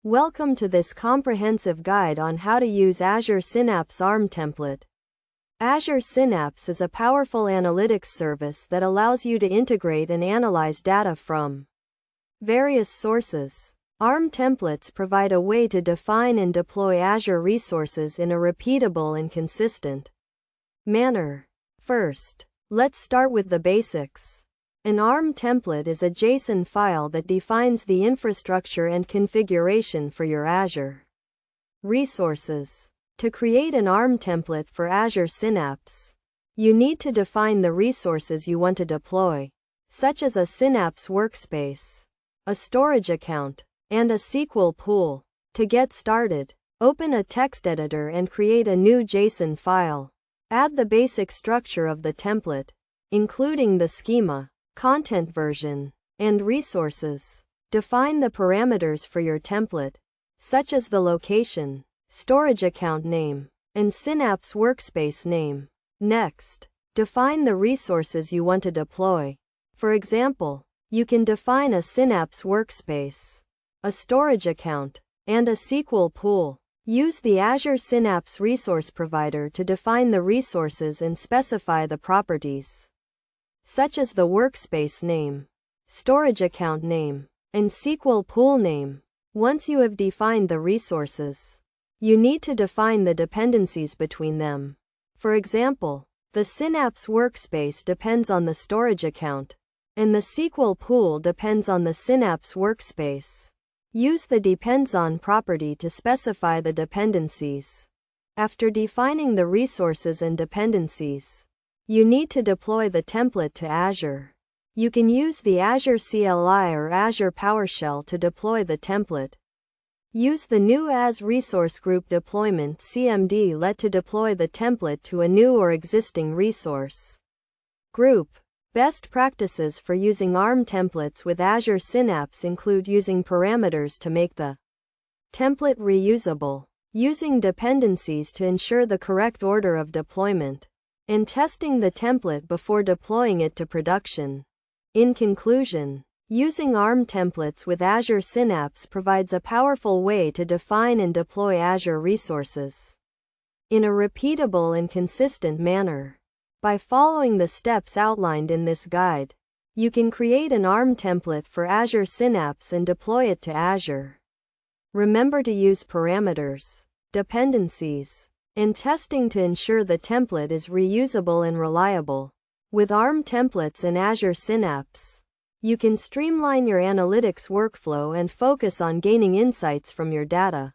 Welcome to this comprehensive guide on how to use Azure Synapse ARM template. Azure Synapse is a powerful analytics service that allows you to integrate and analyze data from various sources. ARM templates provide a way to define and deploy Azure resources in a repeatable and consistent manner. First, let's start with the basics. An ARM template is a JSON file that defines the infrastructure and configuration for your Azure resources. To create an ARM template for Azure Synapse, you need to define the resources you want to deploy, such as a Synapse workspace, a storage account, and a SQL pool. To get started, open a text editor and create a new JSON file. Add the basic structure of the template, including the schema, content version, and resources. Define the parameters for your template, such as the location, storage account name, and Synapse workspace name. Next, define the resources you want to deploy. For example, you can define a Synapse workspace, a storage account, and a SQL pool. Use the Azure Synapse Resource Provider to define the resources and specify the properties, such as the workspace name, storage account name, and SQL pool name. Once you have defined the resources, you need to define the dependencies between them. For example, the Synapse workspace depends on the storage account, and the SQL pool depends on the Synapse workspace. Use the depends on property to specify the dependencies. After defining the resources and dependencies, you need to deploy the template to Azure. You can use the Azure CLI or Azure PowerShell to deploy the template. Use the new As Resource Group Deployment (CMD) let to deploy the template to a new or existing resource group. Best practices for using ARM templates with Azure Synapse include using parameters to make the template reusable, using dependencies to ensure the correct order of deployment, and testing the template before deploying it to production. In conclusion, using ARM templates with Azure Synapse provides a powerful way to define and deploy Azure resources in a repeatable and consistent manner. By following the steps outlined in this guide, you can create an ARM template for Azure Synapse and deploy it to Azure. Remember to use parameters, dependencies, and testing to ensure the template is reusable and reliable. With ARM templates in Azure Synapse, you can streamline your analytics workflow and focus on gaining insights from your data.